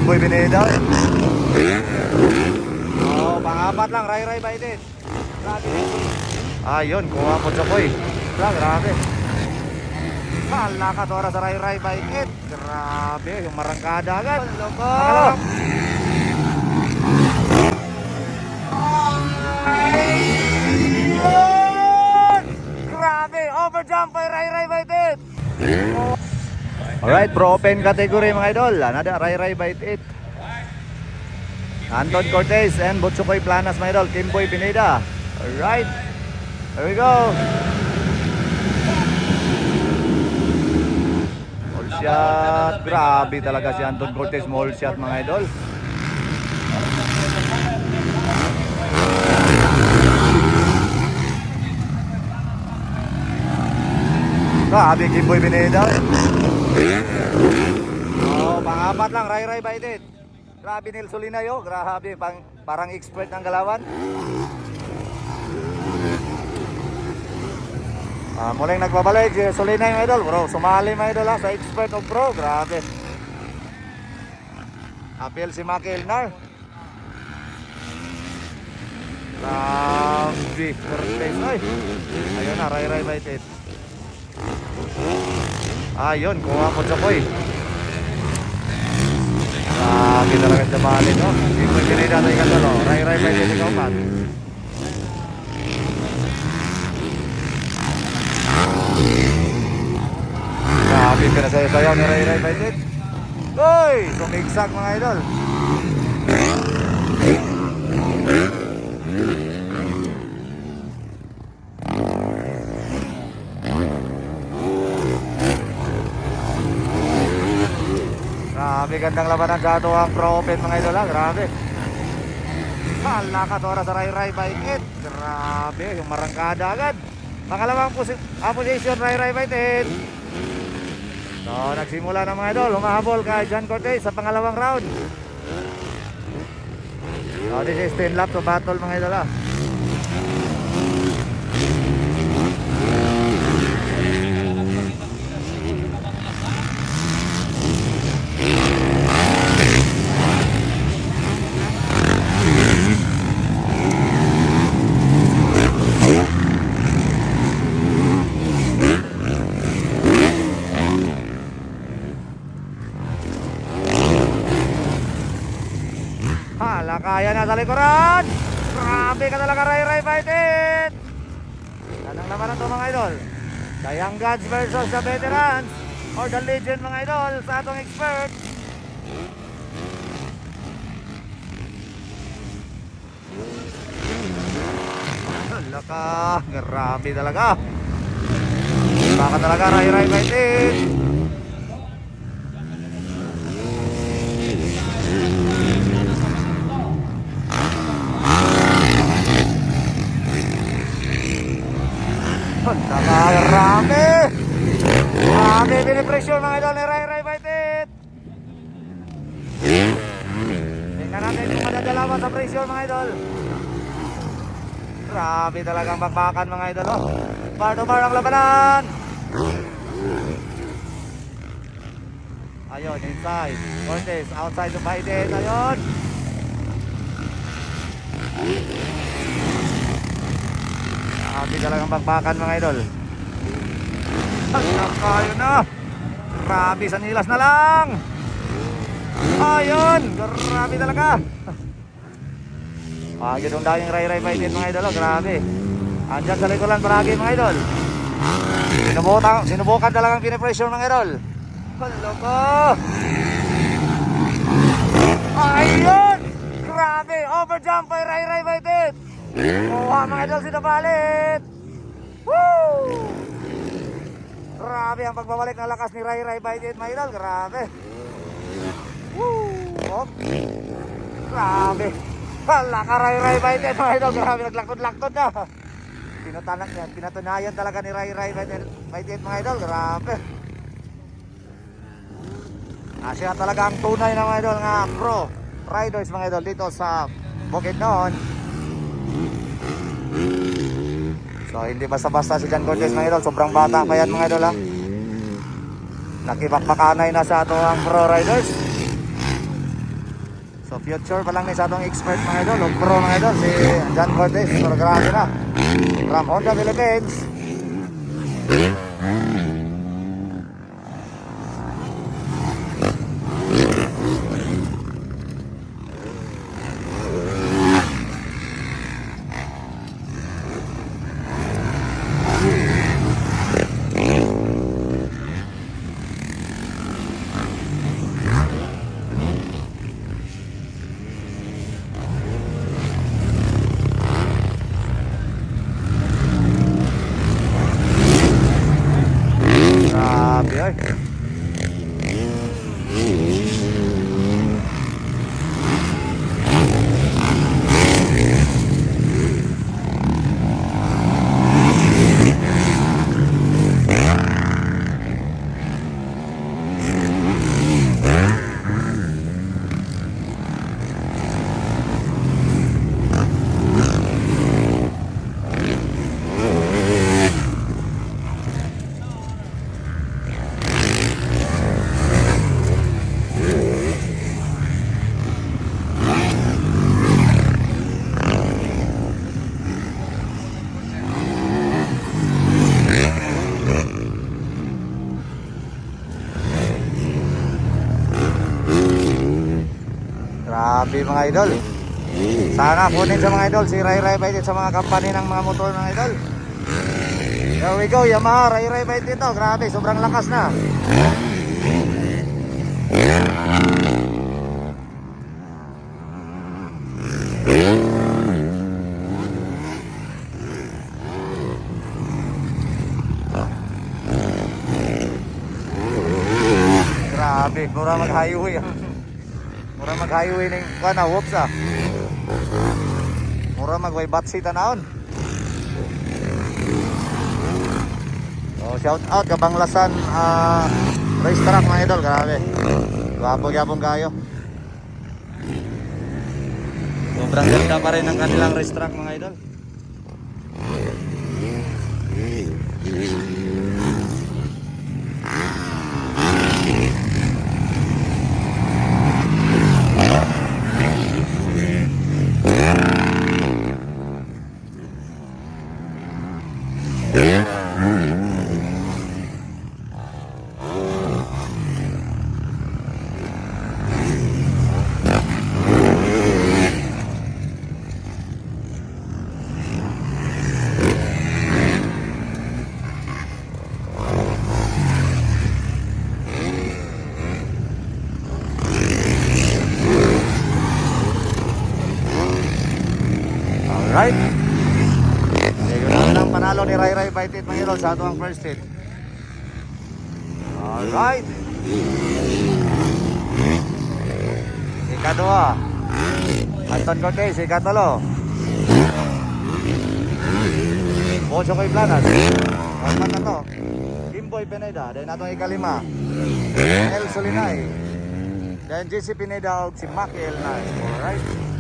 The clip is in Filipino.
Kimboy Pineda. Oh, pangapat lang, Ray Baited. Grabe. Ayun, kuha po sa koy. Grabe. Malakas oras sa Ray Baited. Grabe, yung marangkada agad. Loko. Grabe, overjump by Ray Baited. Alright, pro open category mga idol. Another Ray Baited. Anton Cortez and Butsukoy Planas mga idol. Kimboy Pineda. Alright, here we go. Small shot. Grabe talaga si Anton Cortez. Small shot mga idol. Grabe Kimboy Pineda. Oh, pangapat lang, Ray Baited. Grabe Nil Solinayo, grabe, parang expert ng galawan. Muling nagbabalik si Solinayo mga idol, bro. Sumali mga idol sa expert of pro, grabe. Apel si Makilnar. Grabe, perfect. Ayun na, Ray Baited. Ayun, kuha po sa koy. Grabe talaga sa bali, no? Hindi mo pinida tayo katalo. Ray Baited, ikaw pa. Grabe pinasayaw ni Ray Baited. Uy! Sumigsak mga idol. Grabe, gandang labanan sa ato ang pro open mga idol ha. Grabe. Malakas oras sa Ray Baited. Grabe, yung marangkada agad. Pangalawang position Ray Baited. So, nagsimula na mga idol. Humahabol kay John Cortez sa pangalawang round. So, this is 10 lap to battle mga idol ha. Kaya na sa likuran. Grabe ka talaga Ray Baited. Anong labanan to mga idol? The Young Gods versus the Veterans or the Legend mga idol sa atong expert. Laka, grabe talaga. Baka talaga Ray Baited. Nakarami. Grabe pinipresyon mga idol ni Ray Baited. Tingnan natin kung madadalaman sa presyon mga idol. Grabe talagang bakbakan mga idol. Bar to bar ang labanan. Ayun, inside Cortez, outside to Baited. Ayun. Grabe talagang bakbakan mga idol. Ayun na. Grabe, sa nilas na lang. Ayun, grabe talaga. Gitong dahil yung Ray Baited mga idol. Grabe. Andyan sa likuran paragi mga idol. Sinubukan talagang pinipressure mga idol. Loko. Ayun. Grabe, overjump by Ray Baited. Mga idol, sinabalit. Woo! Grabe ang pagbabalik ng lakas ni Ray Baited mga idol. Grabe. Woo! Oh. Grabe. Hala ka Ray Baited mga idol. Grabe, naglaktod-laktod na. Pinatunayan talaga ni Ray Baited mga idol. Grabe. Siya talaga ang tunay na mga idol nga pro riders mga idol dito sa Bukidnon. So hindi basta-basta si John Cortez mga idol. Sobrang bata pa yan mga idol ha. Nakibakbakanay na sa ato ang pro riders. So future pa lang ni sa atong expert mga idol, o pro mga idol, si John Cortez. Pero grabe na. From Honda Philippines. Grabe ay. Grabe mga idol. Sana kunin sa mga idol si Rai Rai Baitit sa mga company ng mga motor mga idol. There we go, Yamaha Rai Rai Baitit to. Grabe, sobrang lakas na. Grabe, mura mag-highway. Mura mag-highway ng kana, whoops ah. Mura mag-way batsi tanahon. So shout out Kabanglasan racetrack mga idol, grabe. Gwapo-gyapong kayo. Sobrang ganda pa rin ang kanilang racetrack mga idol. Alright. Sige namin ang panalo ni Rai Rai Baitit mga idol sa atong first hit. Alright. Ikadua Anton Cortez, ikatulo Bocho Koy Planas. Alman na to Kimboy Pineda. Then atong ikalima El Solinay. Then JC Pineda o si Maki L9. Alright.